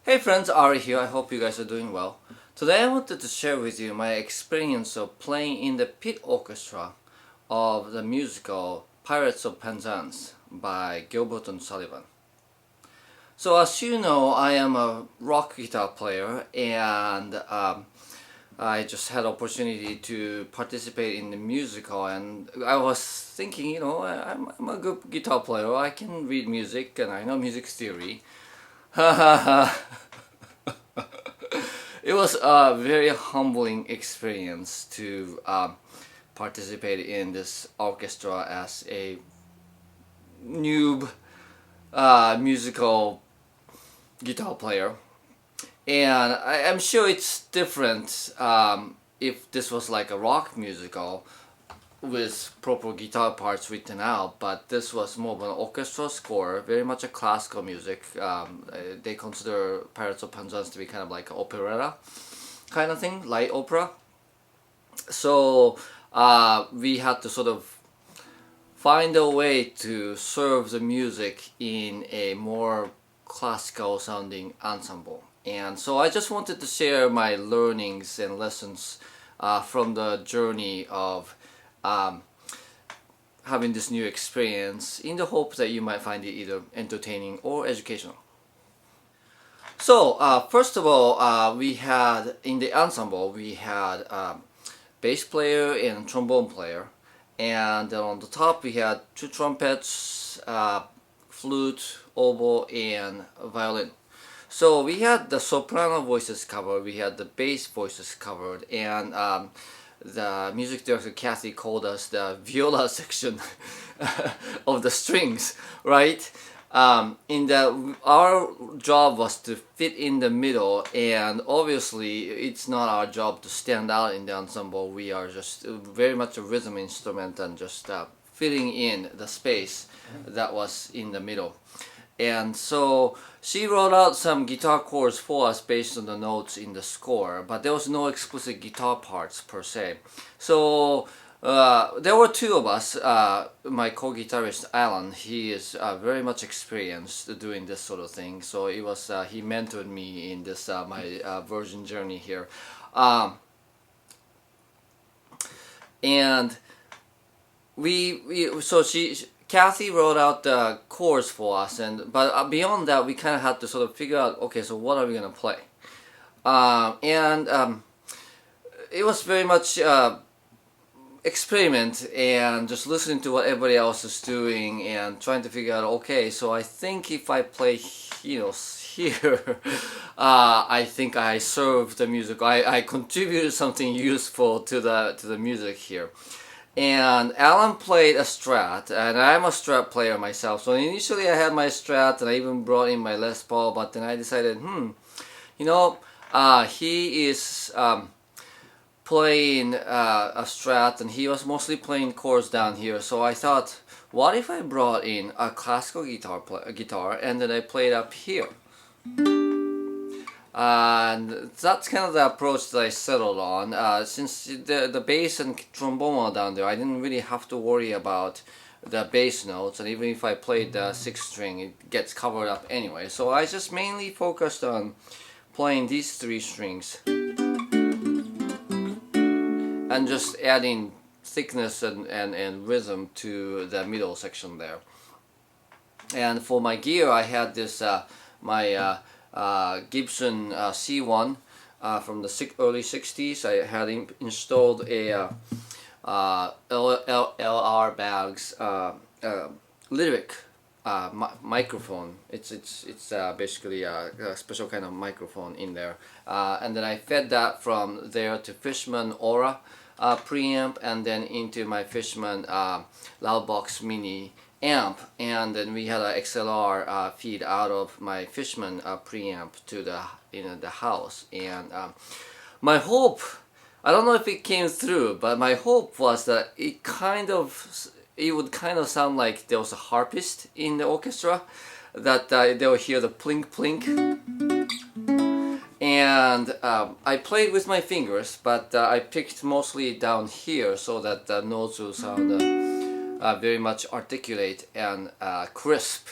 Hey friends, Ari here. I hope you guys are doing well. Today I wanted to share with you my experience of playing in the pit orchestra of the musical Pirates of Penzance by Gilbert and Sullivan. So as you know, I am a rock guitar player and I just had opportunity to participate in the musical, and I was thinking, I'm a good guitar player. I can read music and I know music theory. It was a very humbling experience to participate in this orchestra as a noob musical guitar player. And I'm sure it's different if this was like a rock musical with proper guitar parts written out, but this was more of an orchestra score, very much a classical music. They consider Pirates of Penzance to be kind of like an operetta kind of thing, light opera. So we had to sort of find a way to serve the music in a more classical sounding ensemble. And so I just wanted to share my learnings and lessons from the journey of having this new experience, in the hope that you might find it either entertaining or educational. So first of all, we had in the ensemble we had bass player and trombone player, and then on the top we had two trumpets, flute, oboe, and violin. So we had the soprano voices covered, we had the bass voices covered, and the music director Kathy called us the viola section of the strings, right? Our job was to fit in the middle, and obviously it's not our job to stand out in the ensemble. We are just very much a rhythm instrument and just filling in the space that was in the middle. And so she wrote out some guitar chords for us based on the notes in the score, but there was no explicit guitar parts per se. So there were two of us. My co-guitarist Alan, he is very much experienced doing this sort of thing. So it was he mentored me in this my version journey here, and Kathy wrote out the chords for us, but beyond that, we kind of had to sort of figure out, okay, so what are we gonna play? It was very much experiment and just listening to what everybody else is doing and trying to figure out, okay, so I think if I play, here, I think I served the music. I contributed something useful to the music here. And Alan played a Strat, and I'm a Strat player myself. So initially I had my Strat, and I even brought in my Les Paul, but then I decided, he is playing a Strat, and he was mostly playing chords down here. So I thought, what if I brought in a classical guitar, and then I played up here? And that's kind of the approach that I settled on. Since the bass and trombone are down there, I didn't really have to worry about the bass notes, and even if I played the sixth string, it gets covered up anyway. So I just mainly focused on playing these three strings and just adding thickness and rhythm to the middle section there. And for my gear, I had this Gibson C1 from the early 60s. I had installed a LR Bags lyric microphone. It's basically a special kind of microphone in there, and then I fed that from there to Fishman Aura preamp, and then into my Fishman Loudbox Mini amp, and then we had an XLR feed out of my Fishman preamp to the house. And my hope, I don't know if it came through, but my hope was that it would kind of sound like there was a harpist in the orchestra, that they would hear the plink plink. And I played with my fingers, but I picked mostly down here so that the notes will sound very much articulate and crisp.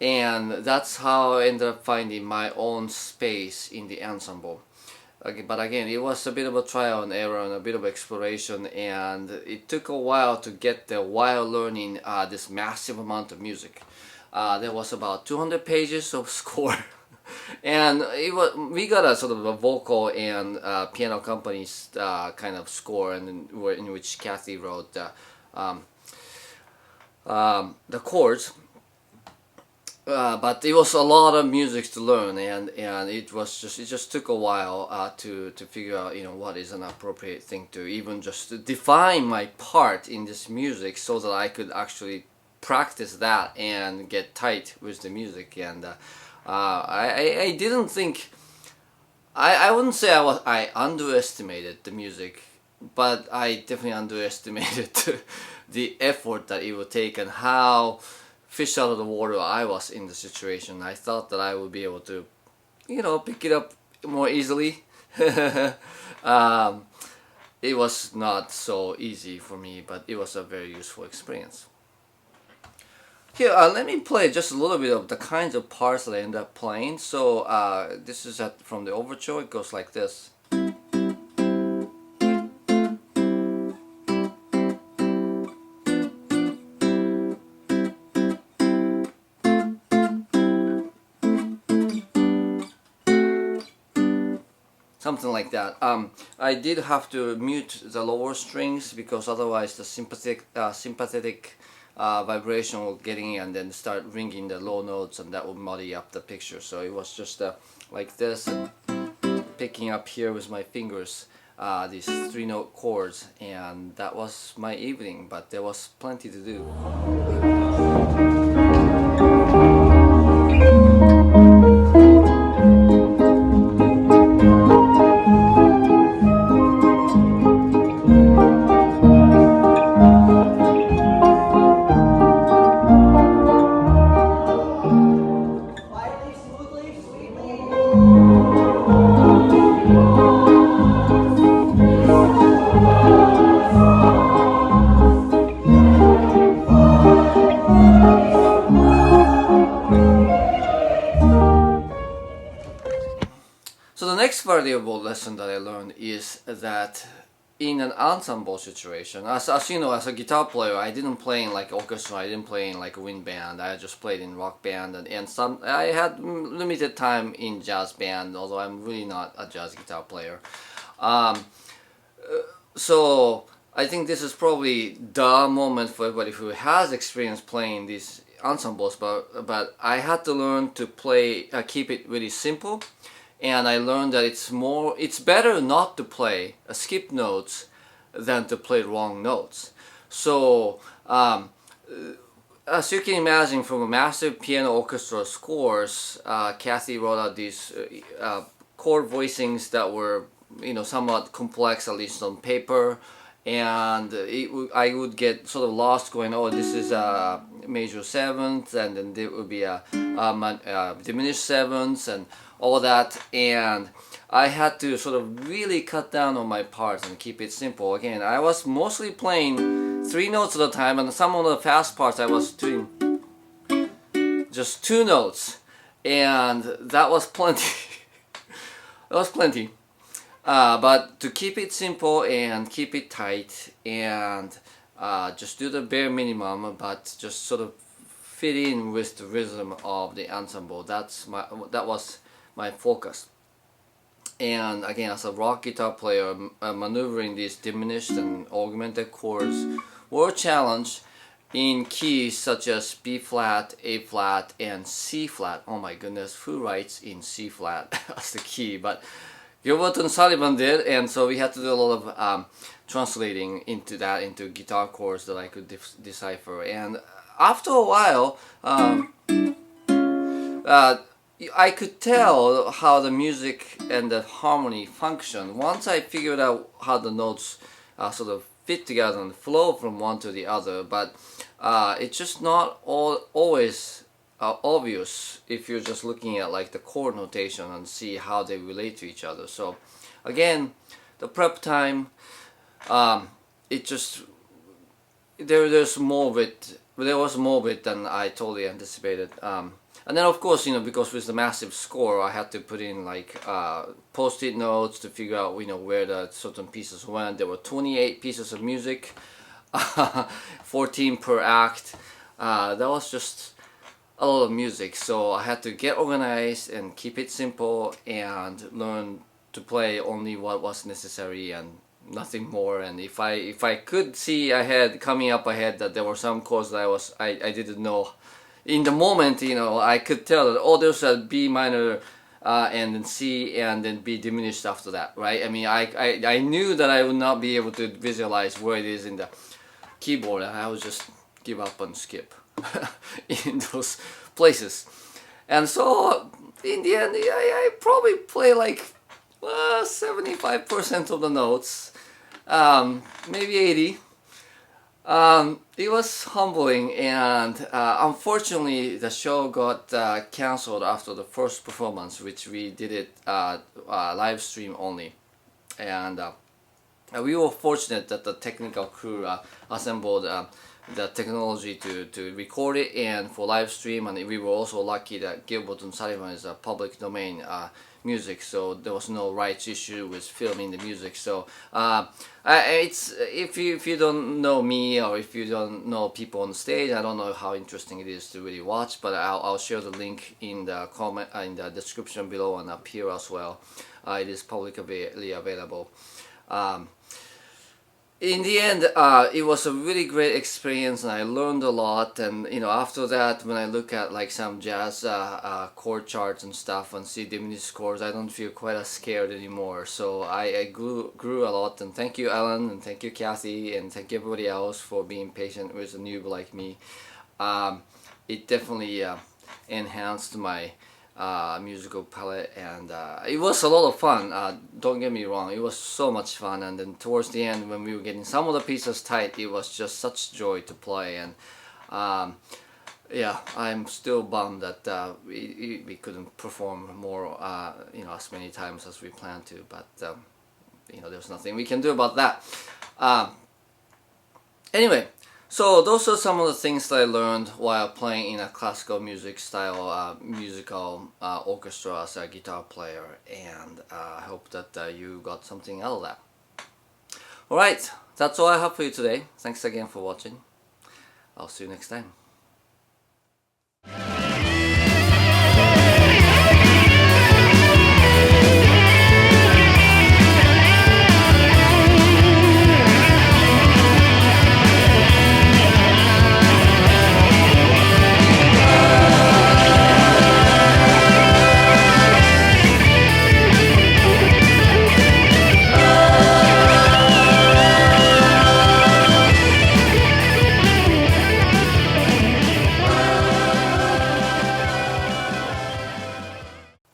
and that's how I ended up finding my own space in the ensemble. But again, it was a bit of a trial and error and a bit of exploration, and it took a while to get there while learning this massive amount of music. There was about 200 pages of score. And we got a sort of a vocal and piano company's kind of score, and in which Kathy wrote the chords. But it was a lot of music to learn, and it just took a while to figure out, you know, what is an appropriate thing to even just to define my part in this music, so that I could actually practice that and get tight with the music. And I didn't think, I wouldn't say I underestimated the music, but I definitely underestimated the effort that it would take and how fish out of the water I was in the situation. I thought that I would be able to, you know, pick it up more easily. It was not so easy for me, but it was a very useful experience. Here, let me play just a little bit of the kinds of parts that I end up playing. So this is from the overture. It goes like this. Something like that. I did have to mute the lower strings because otherwise the sympathetic vibration will get in and then start ringing the low notes, and that would muddy up the picture. So it was just like this, and picking up here with my fingers these 3-note chords, and that was my evening, but there was plenty to do. So the next valuable lesson that I learned is that in an ensemble situation, as you know, as a guitar player, I didn't play in like orchestra, I didn't play in like a wind band, I just played in rock band, and some I had limited time in jazz band, although I'm really not a jazz guitar player. So I think this is probably the moment for everybody who has experience playing these ensembles, but I had to learn to play, keep it really simple. And I learned that it's better not to play skip notes than to play wrong notes. So as you can imagine, from a massive piano orchestra scores, Kathy wrote out these chord voicings that were, you know, somewhat complex, at least on paper. And I would get sort of lost going, oh, this is a major seventh, and then there would be a diminished sevenths and all that, and I had to sort of really cut down on my parts and keep it simple. Again, I was mostly playing 3 notes at a time, and some of the fast parts I was doing just 2 notes, and that was plenty. That was plenty. But to keep it simple and keep it tight and just do the bare minimum, but just sort of fit in with the rhythm of the ensemble. That was my focus. And again, as a rock guitar player, maneuvering these diminished and augmented chords were a challenge in keys such as B flat, A flat, and C flat. Oh my goodness, who writes in C flat as the key? But Gilbert and Sullivan did, and so we had to do a lot of translating into guitar chords that I could decipher. And after a while, I could tell how the music and the harmony function. Once I figured out how the notes sort of fit together and flow from one to the other, but it's just not always obvious if you're just looking at like the chord notation and see how they relate to each other. So again, the prep time, it just there was more of it than I totally anticipated. And then of course, because with the massive score, I had to put in like post-it notes to figure out, where the certain pieces went. There were 28 pieces of music, 14 per act. That was just a lot of music, so I had to get organized and keep it simple and learn to play only what was necessary and nothing more. And if I could see coming up ahead that there were some chords that I didn't know in the moment, I could tell that, oh, there's a B minor and then C and then B diminished after that, right? I mean, I knew that I would not be able to visualize where it is in the keyboard, and I would just give up and skip in those places. And so in the end, I probably play like 75% of the notes, maybe 80. It was humbling, and unfortunately the show got cancelled after the first performance, which we did it live stream only. And we were fortunate that the technical crew assembled the technology to record it and for live stream, and we were also lucky that Gilbert and Sullivan is a public domain music, so there was no rights issue with filming the music. So it's if you don't know me, or if you don't know people on stage, I don't know how interesting it is to really watch, but I'll share the link in the comment in the description below and up here as well. It is publicly available. In the end, it was a really great experience, and I learned a lot. And after that, when I look at like some jazz chord charts and stuff and see diminished chords, I don't feel quite as scared anymore. So I grew a lot. And thank you, Alan, and thank you, Kathy, and thank you everybody else for being patient with a noob like me. It definitely enhanced my musical palette, and it was a lot of fun. Don't get me wrong, it was so much fun. And then towards the end, when we were getting some of the pieces tight, it was just such joy to play. And yeah, I'm still bummed that we couldn't perform more, as many times as we planned to. But there's nothing we can do about that. Anyway. So those are some of the things that I learned while playing in a classical music style musical orchestra as a guitar player, and I hope that you got something out of that. Alright, that's all I have for you today. Thanks again for watching. I'll see you next time.